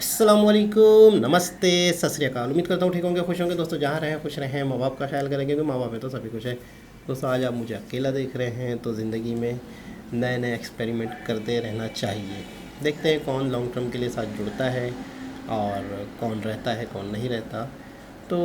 अस्सलामुअलैकुम, नमस्ते, सत श्री अकाल। उम्मीद करता हूँ ठीक होंगे, खुश होंगे। दोस्तों जहाँ रहें खुश रहें, माँ बाप का ख्याल करें क्योंकि माँ बाप है तो सभी कुछ है। दोस्तों आज आप मुझे अकेला देख रहे हैं तो ज़िंदगी में नए नए एक्सपेरिमेंट करते रहना चाहिए। देखते हैं कौन लॉन्ग टर्म के लिए साथ जुड़ता है और कौन रहता है कौन नहीं रहता। तो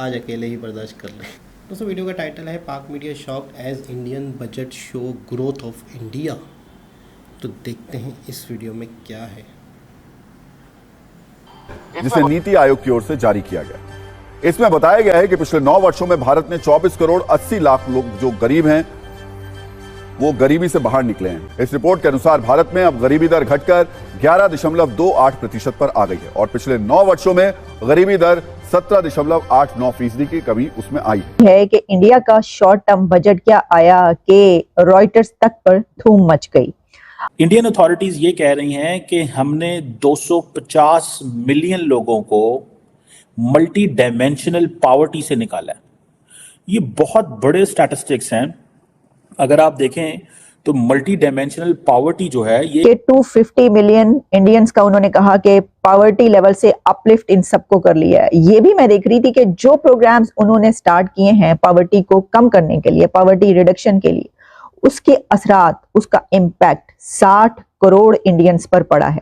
आज अकेले ही बर्दाश्त कर लें। दोस्तों वीडियो का टाइटल है Pak media shocked as Indian budget show growth of India. तो देखते हैं इस वीडियो में क्या है जिसे नीति आयोग की ओर से जारी किया गया। इसमें बताया गया है कि पिछले 9 वर्षों में भारत में 24 करोड़ 80 लाख लोग जो गरीब हैं वो गरीबी से बाहर निकले हैं। इस रिपोर्ट के अनुसार भारत में अब गरीबी दर घटकर 11.28% पर आ गई है और पिछले 9 वर्षों में गरीबी दर 17.89% की कमी उसमें आई है कि इंडिया का शॉर्ट टर्म बजट क्या आया कि रॉयटर्स तक पर धूम मच गई। इंडियन अथॉरिटीज ये कह रही हैं कि हमने 250 मिलियन लोगों को मल्टी डायमेंशनल पॉवर्टी से निकाला है। ये बहुत बड़े स्टैटिस्टिक्स हैं। अगर आप देखें तो मल्टी डायमेंशनल पॉवर्टी जो है ये 250 मिलियन इंडियंस का उन्होंने कहा कि पॉवर्टी लेवल से अपलिफ्ट इन सबको कर लिया है। ये भी मैं देख रही थी कि जो प्रोग्राम्स उन्होंने स्टार्ट किए हैं पॉवर्टी को कम करने के लिए, पॉवर्टी रिडक्शन के लिए, उसके असरात, उसका इम्पैक्ट 60 करोड़ इंडियंस पर पड़ा है।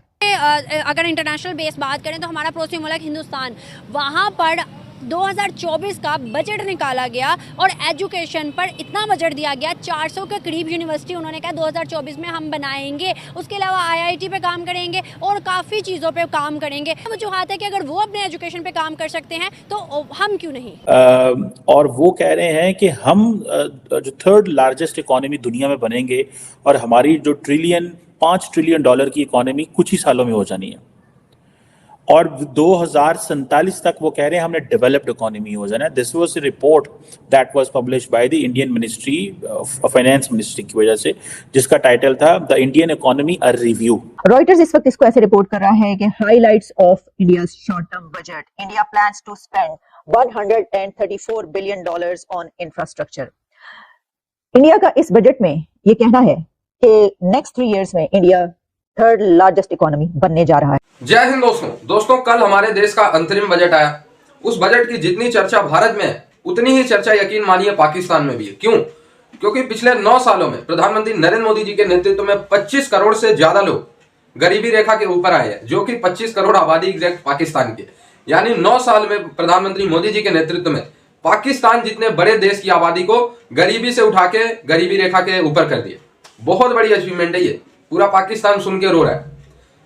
अगर इंटरनेशनल बेस बात करें तो हमारा पड़ोसी मुल्क हिंदुस्तान, वहां पर 2024 का बजट निकाला गया और एजुकेशन पर इतना बजट दिया गया, 400 के करीब यूनिवर्सिटी उन्होंने कहा 2024 में हम बनाएंगे। उसके अलावा आईआईटी पे काम करेंगे और काफ़ी चीज़ों पे काम करेंगे। वजूहत है कि अगर वो अपने एजुकेशन पे काम कर सकते हैं तो हम क्यों नहीं। और वो कह रहे हैं कि हम जो थर्ड लार्जेस्ट इकोनॉमी दुनिया में बनेंगे और हमारी जो 5 ट्रिलियन डॉलर की इकोनॉमी कुछ ही सालों में हो जानी है और 2047 तक वो कह रहे हैं हमने डेवलप्ड इकोनॉमी हो जाना है। This was a report that was published by the Indian ministry of finance ministry की वजह से, जिसका टाइटल था the Indian economy a review. Reuters इस वक्त इसको ऐसे रिपोर्ट कर रहा है कि highlights of India's short term budget, India plans to spend 134 billion dollars on infrastructure. India का इस बजट में ये कहना है कि नेक्स्ट 3 इयर्स में इंडिया थर्ड लार्जेस्ट इकोनॉमी बनने जा रहा है। जय हिंद दोस्तों कल हमारे देश का अंतरिम बजट आया। उस बजट की जितनी चर्चा भारत में है उतनी ही चर्चा यकीन मानिए पाकिस्तान में भी है। क्यों? क्योंकि पिछले 9 सालों में प्रधानमंत्री नरेंद्र मोदी जी के नेतृत्व में 25 करोड़ से ज्यादा लोग गरीबी रेखा के ऊपर आए हैं, जो कि 25 करोड़ आबादी एग्जैक्ट पाकिस्तान की। यानी 9 साल में प्रधानमंत्री मोदी जी के नेतृत्व में पाकिस्तान जितने बड़े देश की आबादी को गरीबी से उठा के गरीबी रेखा के ऊपर कर दिया। बहुत बड़ी अचीवमेंट है ये, पूरा पाकिस्तान सुन के रो रहा है।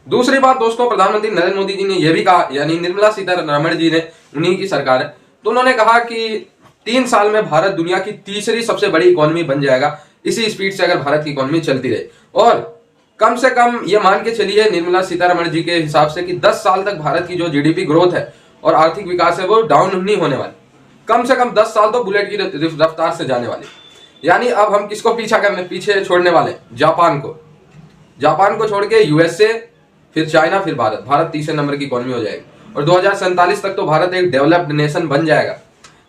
दूसरी बात दोस्तों, प्रधानमंत्री नरेंद्र मोदी जी ने यह भी कहा, यानी निर्मला सीतारमण जी ने, उन्हीं की सरकार है, तो उन्होंने कहा कि 3 साल में भारत दुनिया की तीसरी सबसे बड़ी इकोनॉमी बन जाएगा इसी स्पीड से अगर भारत की इकोनॉमी चलती रहे। और कम से कम ये मान के चलिए निर्मला सीतारमण जी के हिसाब से कि 10 साल तक भारत की जो जीडीपी ग्रोथ है और आर्थिक विकास है वो डाउन नहीं होने वाली। कम से कम 10 साल तो बुलेट की रफ्तार से जाने वाली। यानी अब हम किसको पीछे छोड़ने वाले? जापान को छोड़ के यूएसए, फिर चाइना, फिर भारत तीसरे नंबर की इकोनॉमी हो जाएगी और 2047 तक तो भारत एक डेवलप्ड नेशन बन जाएगा।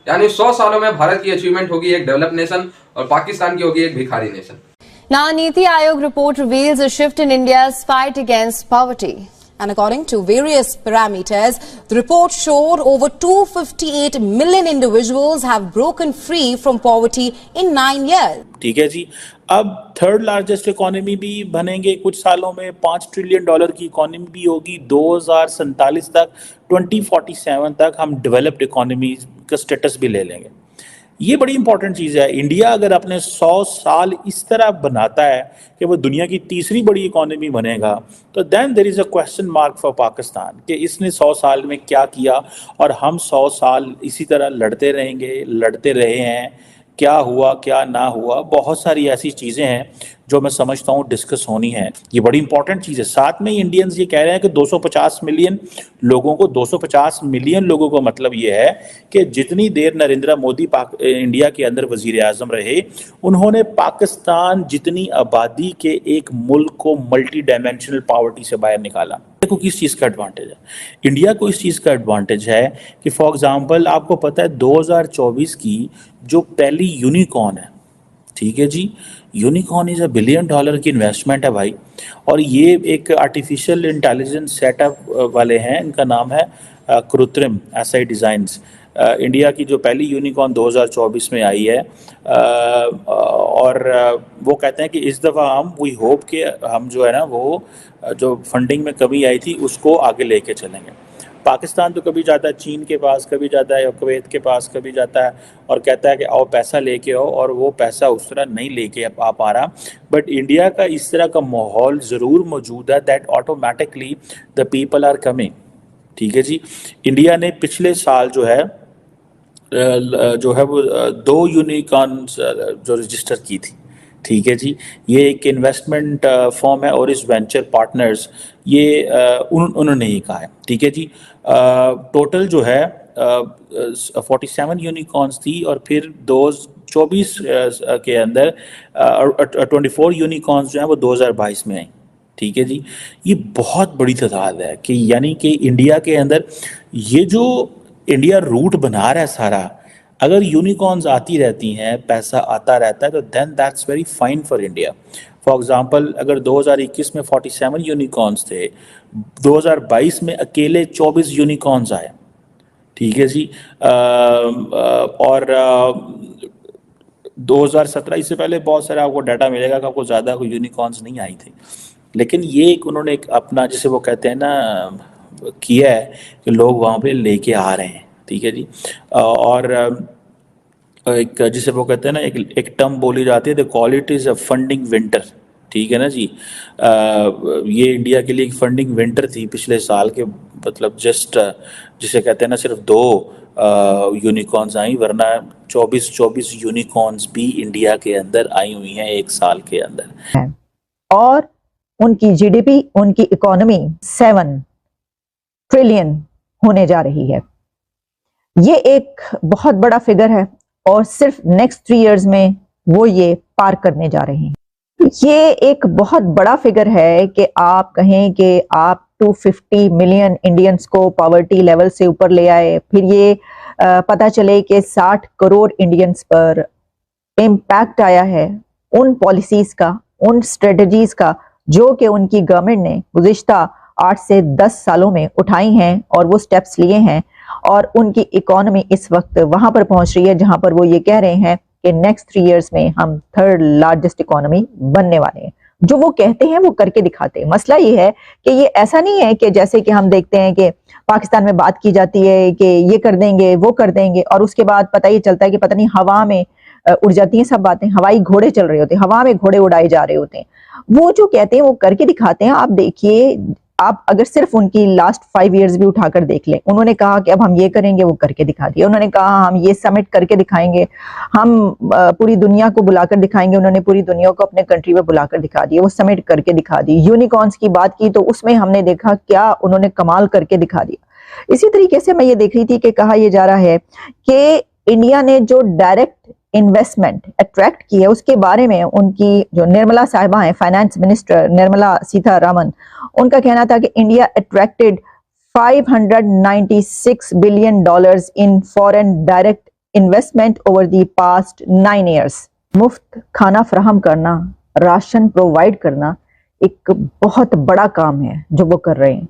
यानी 100 सालों में भारत की अचीवमेंट होगी एक डेवलप्ड नेशन और पाकिस्तान की होगी एक भिखारी nation. Now, Niti Aayog report reveals a shift in India's fight against poverty. And according to various parameters, the report showed over 258 million individuals have broken free from poverty in 9 years. ठीक है जी, अब third largest economy भी बनेंगे कुछ सालों में, 5 trillion dollar की economy भी होगी। 2047 तक, 2047 तक हम डेवलप्ड इकोनॉमी का स्टेटस भी ले लेंगे। ये बड़ी इंपॉर्टेंट चीज़ है। इंडिया अगर अपने 100 साल इस तरह बनाता है कि वो दुनिया की तीसरी बड़ी इकोनॉमी बनेगा, तो then there is a question mark for Pakistan कि इसने 100 साल में क्या किया और हम 100 साल इसी तरह लड़ते रहे हैं। क्या हुआ क्या ना हुआ, बहुत सारी ऐसी चीज़ें हैं जो मैं समझता हूँ डिस्कस होनी है। ये बड़ी इंपॉर्टेंट चीज़ है। साथ में इंडियंस ये कह रहे हैं कि 250 मिलियन लोगों को मतलब ये है कि जितनी देर नरेंद्र मोदी इंडिया के अंदर वजीर आज़म रहे, उन्होंने पाकिस्तान जितनी आबादी के एक मुल्क को मल्टी डायमेंशनल पॉवर्टी से बाहर निकाला। देखो किस चीज़ का एडवांटेज है इंडिया को। इस चीज़ का एडवांटेज है कि फॉर एग्जांपल आपको पता है 2024 की जो पहली यूनिकॉर्न है, ठीक है जी। यूनिकॉर्न इज $1 बिलियन की इन्वेस्टमेंट है भाई, और ये एक आर्टिफिशियल इंटेलिजेंस सेटअप वाले हैं, इनका नाम है कृत्रिम एसआई डिज़ाइंस। इंडिया की जो पहली यूनिकॉर्न 2024 में आई है, और वो कहते हैं कि इस दफ़ा हम वी होप कि हम जो है ना वो जो फंडिंग में कमी आई थी उसको आगे लेके चलेंगे। पाकिस्तान तो कभी जाता है चीन के पास, कभी जाता है कुवैत के पास, कभी जाता है और कहता है कि आओ पैसा लेके आओ, और वो पैसा उस तरह नहीं लेके आ पा रहा। बट इंडिया का इस तरह का माहौल ज़रूर मौजूद है that automatically the people are coming. ठीक है जी। इंडिया ने पिछले साल जो है वो 2 यूनिकॉर्न्स जो रजिस्टर की थी। ठीक है जी। ये एक इन्वेस्टमेंट फॉर्म है और इस वेंचर पार्टनर्स ये उन्होंने ही कहा है। ठीक है जी। टोटल जो है 47 यूनिकॉर्न्स थी, और फिर 2024 के अंदर 24 यूनिकॉर्न्स जो हैं वो 2022 में आई। ठीक है जी। ये बहुत बड़ी तादाद है कि यानी कि इंडिया के अंदर ये जो इंडिया रूट बना रहा है सारा, अगर यूनिकॉर्न्स आती रहती हैं, पैसा आता रहता है, तो then that's very fine for India. For example, अगर 2021 में 47 यूनिकॉर्न्स थे, 2022 में अकेले 24 यूनिकॉर्न्स आए। ठीक है जी। और 2017 इससे पहले बहुत सारे आपको डाटा मिलेगा कि आपको ज़्यादा कोई यूनिकॉर्न्स नहीं आई थी, लेकिन ये एक उन्होंने एक अपना जिसे वो कहते हैं ना किया है कि लोग वहाँ पे लेके आ रहे हैं। ठीक है जी। और एक जिसे वो कहते हैं ना एक टर्म बोली जाती है, the call it is a funding winter. ठीक है ना जी। ये इंडिया के लिए एक फंडिंग विंटर थी पिछले साल के, मतलब जस्ट जिसे कहते हैं ना सिर्फ 2 यूनिकॉर्न्स आई, वरना 24 यूनिकॉर्न्स भी इंडिया के अंदर आई हुई हैं एक साल के अंदर। और उनकी जीडीपी, उनकी इकोनॉमी 7 ट्रिलियन होने जा रही है। ये एक बहुत बड़ा फिगर है, और सिर्फ नेक्स्ट 3 इयर्स में वो ये पार करने जा रहे हैं। ये एक बहुत बड़ा फिगर है कि आप कहें कि आप 250 मिलियन इंडियंस को पॉवर्टी लेवल से ऊपर ले आए, फिर ये पता चले कि 60 करोड़ इंडियंस पर इम्पैक्ट आया है उन पॉलिसीज का, उन स्ट्रेटजीज का जो कि उनकी गवर्नमेंट ने गुज़िश्ता 8 से 10 सालों में उठाई हैं और वो स्टेप्स लिए हैं, और उनकी इकोनॉमी इस वक्त वहां पर पहुंच रही है जहां पर वो ये कह रहे हैं कि नेक्स्ट 3 इयर्स में हम 3rd लार्जेस्ट इकोनॉमी बनने वाले हैं। जो वो कहते हैं वो करके दिखाते हैं। मसला ये है कि ये ऐसा नहीं है कि जैसे कि हम देखते हैं कि पाकिस्तान में बात की जाती है कि ये कर देंगे वो कर देंगे, और उसके बाद पता ही चलता है कि पता नहीं हवा में उड़ जाती हैं सब बातें, हवाई घोड़े चल रहे होते हैं, हवा में घोड़े उड़ाए जा रहे होते हैं। वो जो कहते हैं वो करके दिखाते हैं। आप देखिए, आप अगर सिर्फ उनकी लास्ट 5 इयर्स भी उठाकर देख लें, उन्होंने कहा कि अब हम ये करेंगे, वो करके दिखा दिया। उन्होंने कहा हम ये समिट करके दिखाएंगे, हम पूरी दुनिया को बुलाकर दिखाएंगे, उन्होंने पूरी दुनिया को अपने कंट्री में बुलाकर दिखा दिया, वो समिट करके दिखा दी। यूनिकॉर्न्स की बात की तो उसमें हमने देखा क्या उन्होंने कमाल करके दिखा दिया। इसी तरीके से मैं ये देख रही थी कि कहा यह जा रहा है कि इंडिया ने जो डायरेक्ट इन्वेस्टमेंट अट्रैक्ट की है उसके बारे में उनकी जो निर्मला साहिबा हैं, फाइनेंस मिनिस्टर निर्मला सीतारमण, उनका कहना था कि India attracted $596 billion in foreign direct investment over the past 9 years. मुफ्त खाना फराहम करना, राशन प्रोवाइड करना एक बहुत बड़ा काम है जो वो कर रहे हैं।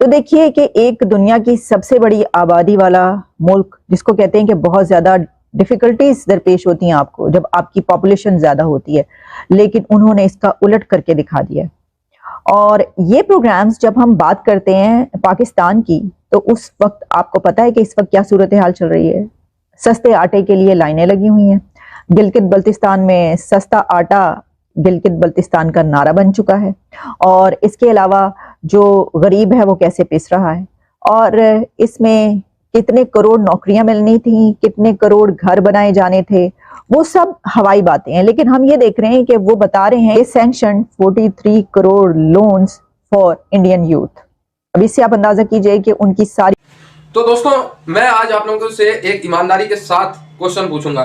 तो देखिए कि एक दुनिया की सबसे बड़ी आबादी वाला मुल्क, जिसको कहते हैं कि बहुत ज्यादा डिफिकल्टीज दरपेश होती हैं आपको जब आपकी पॉपुलेशन ज्यादा होती है, लेकिन उन्होंने इसका उलट करके दिखा दिया। और ये प्रोग्राम्स जब हम बात करते हैं पाकिस्तान की, तो उस वक्त आपको पता है कि इस वक्त क्या सूरत हाल चल रही है। सस्ते आटे के लिए लाइनें लगी हुई हैं। गिलगित बल्तिस्तान में सस्ता आटा गिलगित बल्तिस्तान का नारा बन चुका है, और इसके अलावा जो गरीब है वो कैसे पिस रहा है। और इसमें कितने करोड़ नौकरियां मिलनी थी, कितने करोड़ घर बनाए जाने थे, वो सब हवाई बातें हैं। लेकिन हम ये देख रहे हैं कि वो बता रहे हैं sanction 43 crore loans for Indian youth. अब इससे आप अंदाजा कीजिए कि उनकी सारी। तो दोस्तों, मैं आज आप लोगों से एक ईमानदारी के साथ क्वेश्चन पूछूंगा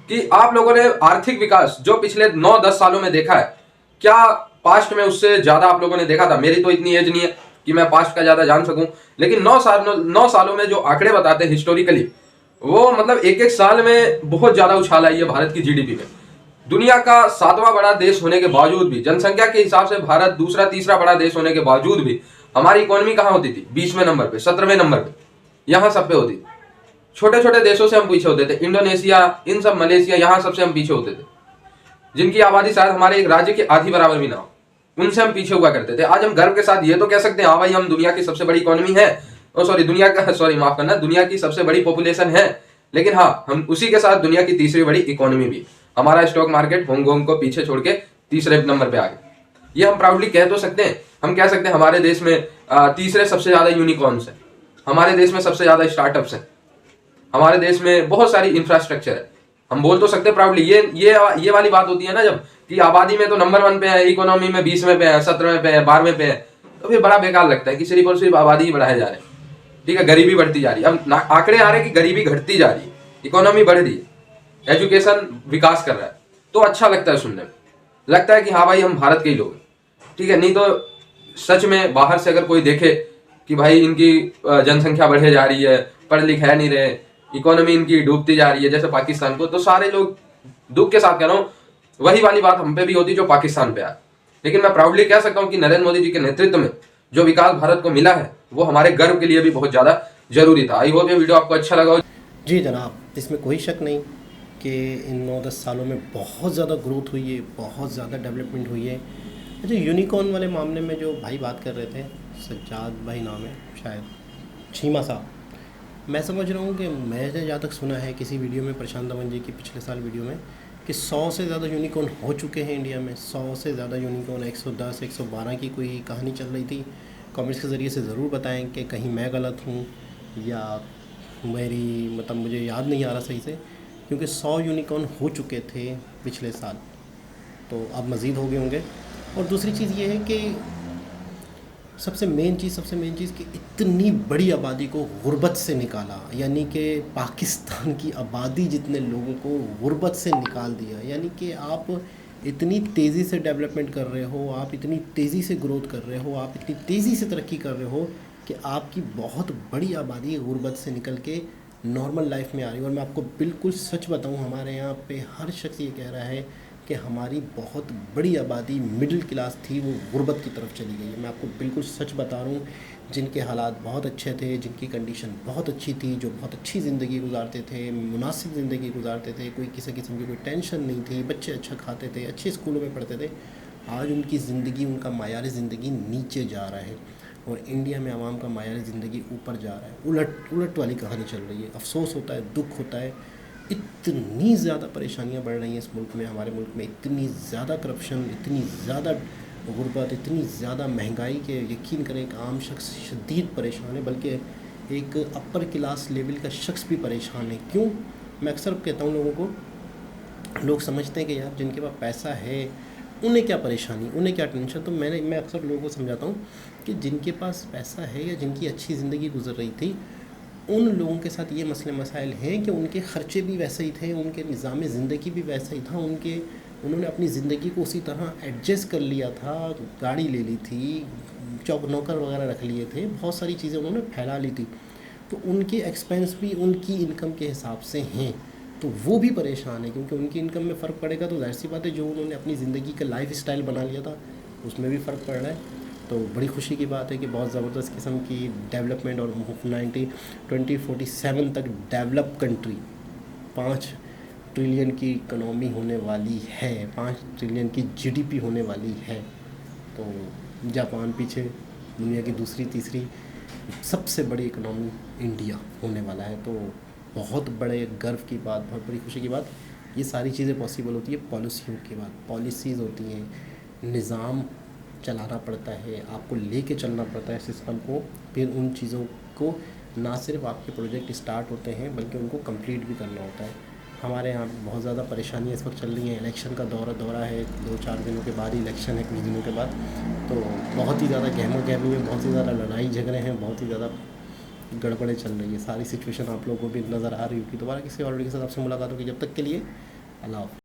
कि आप लोगों ने आर्थिक विकास जो पिछले 9-10 सालों में देखा है, क्या पास्ट में उससे ज्यादा आप लोगों ने देखा था? मेरी तो इतनी एज नहीं है कि मैं पास्ट का ज्यादा जान सकूं, लेकिन 9 सालों में जो आंकड़े बताते हैं हिस्टोरिकली, वो मतलब एक साल में बहुत ज्यादा उछाल आई है भारत की जीडीपी में। दुनिया का 7वां बड़ा देश होने के बावजूद भी, जनसंख्या के हिसाब से भारत दूसरा तीसरा बड़ा देश होने के बावजूद भी हमारी इकोनॉमी कहाँ होती थी? 20वें नंबर पे, 17वें नंबर पे, यहाँ सब पे होती थी। छोटे छोटे देशों से हम पीछे होते थे, इंडोनेशिया, इन सब, मलेशिया, यहाँ सबसे हम पीछे होते थे, जिनकी आबादी शायद हमारे एक राज्य की आधी बराबर भी ना हो, उनसे हम पीछे हुआ करते थे। आज हम गर्व के साथ ये तो कह सकते हैं, हाँ भाई हम दुनिया की सबसे बड़ी इकोनॉमी है, दुनिया की सबसे बड़ी पॉपुलेशन है, लेकिन हाँ हम उसी के साथ दुनिया की तीसरी बड़ी इकोनॉमी भी। हमारा स्टॉक मार्केट हांगकांग को पीछे छोड़ के तीसरे नंबर पे आ गया। ये हम प्राउडली कह तो सकते हैं। हम कह सकते हैं हमारे देश में तीसरे सबसे ज्यादा यूनिकॉर्न्स है, हमारे देश में सबसे ज्यादा स्टार्टअप्स हैं, हमारे देश में बहुत सारी इंफ्रास्ट्रक्चर है। हम बोल तो सकते हैं प्राउडली। ये वाली बात होती है ना, जब कि आबादी में तो नंबर 1 पे है, इकोनॉमी में 20वें पे है, 17वें पे है, 12वें पे है, तो फिर बड़ा बेकार लगता है कि सिर्फ और सिर्फ आबादी ही बढ़ाए जा रहे हैं। ठीक है, गरीबी बढ़ती जा रही है। अब आंकड़े आ रहे हैं कि गरीबी घटती जा रही है, इकोनॉमी बढ़ रही है, एजुकेशन विकास कर रहा है, तो अच्छा लगता है सुनने में। लगता है कि हाँ भाई हम भारत के ही लोग हैं। ठीक है, नहीं तो सच में बाहर से अगर कोई देखे कि भाई इनकी जनसंख्या बढ़े जा रही है, पढ़ लिख है नहीं रहे, इकोनॉमी इनकी डूबती जा रही है जैसे पाकिस्तान को, तो सारे लोग, दुख के साथ कह रहा हूँ, वही वाली बात हम पे भी होती जो पाकिस्तान पे आए। लेकिन मैं प्राउडली कह सकता हूँ कि नरेंद्र मोदी जी के नेतृत्व में जो विकास भारत को मिला है वो हमारे गर्व के लिए भी बहुत ज्यादा जरूरी था। आई होप ये वीडियो आपको अच्छा लगा हो। जी जनाब, इसमें कोई शक नहीं कि इन 9-10 सालों में बहुत ज़्यादा ग्रोथ हुई है, बहुत ज़्यादा डेवलपमेंट हुई है। अच्छा, यूनिकॉर्न वाले मामले में जो भाई बात कर रहे थे, सज्जाद भाई नाम है शायद, चीमा साहब, मैं समझ रहा हूँ कि मैंने जहाँ तक सुना है किसी वीडियो में, प्रशांत दमन जी की पिछले साल वीडियो में, कि 100 से ज़्यादा यूनिकॉर्न हो चुके हैं इंडिया में। 100 से ज़्यादा यूनिकॉर्न, 110, 112 की कोई कहानी चल रही थी। कमेंट्स के ज़रिए से ज़रूर बताएं कि कहीं मैं गलत हूँ या मेरी मतलब मुझे याद नहीं आ रहा सही से, क्योंकि 100 यूनिकॉर्न हो चुके थे पिछले साल, तो अब मज़ीद हो गए होंगे। और दूसरी चीज़ ये है कि सबसे मेन चीज़ कि इतनी बड़ी आबादी को गुर्बत से निकाला, यानी कि पाकिस्तान की आबादी जितने लोगों को गुर्बत से निकाल दिया। यानी कि आप इतनी तेज़ी से डेवलपमेंट कर रहे हो, आप इतनी तेज़ी से ग्रोथ कर रहे हो, आप इतनी तेज़ी से तरक्की कर रहे हो कि आपकी बहुत बड़ी आबादी गुर्बत से निकल के नॉर्मल लाइफ में आ रही है। और मैं आपको बिल्कुल सच बताऊं, हमारे यहाँ पे हर शख्स ये कह रहा है कि हमारी बहुत बड़ी आबादी मिडिल क्लास थी, वो गुर्बत की तरफ चली गई है। मैं आपको बिल्कुल सच बता रहा हूँ, जिनके हालात बहुत अच्छे थे, जिनकी कंडीशन बहुत अच्छी थी, जो बहुत अच्छी ज़िंदगी गुजारते थे, मुनासिब ज़िंदगी गुजारते थे, कोई किसी किस्म की कोई टेंशन नहीं थी, बच्चे अच्छा खाते थे, अच्छे स्कूलों में पढ़ते थे, आज उनकी ज़िंदगी, उनका मायार ज़िंदगी नीचे जा रहा है और इंडिया में आवाम का मायार ज़िंदगी ऊपर जा रहा है। उलट वाली कहानी चल रही है। अफसोस होता है, दुख होता है, इतनी ज़्यादा परेशानियां बढ़ रही हैं इस मुल्क में, हमारे मुल्क में इतनी ज़्यादा करप्शन, इतनी ज़्यादा गुर्बत, इतनी ज़्यादा महंगाई के यकीन करें एक आम शख्स शदीद परेशान है, बल्कि एक अपर क्लास लेवल का शख्स भी परेशान है। क्यों? मैं अक्सर कहता हूँ लोगों को, लोग समझते हैं कि यार जिनके पास पैसा है उन्हें क्या परेशानी, उन्हें क्या टेंशन। तो मैं अक्सर लोगों को समझाता हूँ कि जिनके पास पैसा है या जिनकी अच्छी ज़िंदगी गुजर रही थी, उन लोगों के साथ ये मसले मसाइल हैं कि उनके ख़र्चे भी वैसे ही थे, उनके निज़ाम ज़िंदगी भी वैसा ही था, उन्होंने अपनी ज़िंदगी को उसी तरह एडजस्ट कर लिया था, गाड़ी ले ली थी, नौकर वगैरह रख लिए थे, बहुत सारी चीज़ें उन्होंने फैला ली थी, तो उनके एक्सपेंस भी उनकी इनकम के हिसाब से हैं, तो वो भी परेशान है। क्योंकि उनकी इनकम में फ़र्क पड़ेगा तो जाहिर सी बात है जो उन्होंने अपनी ज़िंदगी का लाइफ स्टाइल बना लिया था उसमें भी फ़र्क पड़ रहा है। तो बड़ी खुशी की बात है कि बहुत ज़बरदस्त किस्म की डेवलपमेंट और 2047 तक डेवलप कंट्री 5 ट्रिलियन की इकनॉमी होने वाली है, 5 ट्रिलियन की जीडीपी होने वाली है। तो जापान पीछे, दुनिया की दूसरी तीसरी सबसे बड़ी इकनॉमी इंडिया होने वाला है। तो बहुत बड़े गर्व की बात, बहुत बड़ी खुशी की बात। ये सारी चीज़ें पॉसिबल होती है पॉलिसियों के बाद। पॉलिसीज़ होती हैं, निज़ाम चलाना पड़ता है, आपको लेके चलना पड़ता है सिस्टम को, फिर उन चीज़ों को ना सिर्फ आपके प्रोजेक्ट स्टार्ट होते हैं बल्कि उनको कंप्लीट भी करना होता है। हमारे यहाँ बहुत ज़्यादा परेशानियाँ इस वक्त चल रही हैं, इलेक्शन का दौरा है, 2-4 दिनों के बाद ही इलेक्शन है, कुछ दिनों के बाद, तो बहुत ही ज़्यादा गहमा गहमी है, बहुत ही ज़्यादा लड़ाई झगड़े हैं, बहुत ही ज़्यादा गड़बड़ें चल रही है। सारी सिचुएशन आप लोगों को भी नज़र आ रही होगी। दोबारा किसी और वीडियो के साथ आपसे मुलाकात होगी, जब तक के लिए अल्लाह हाफ़िज़।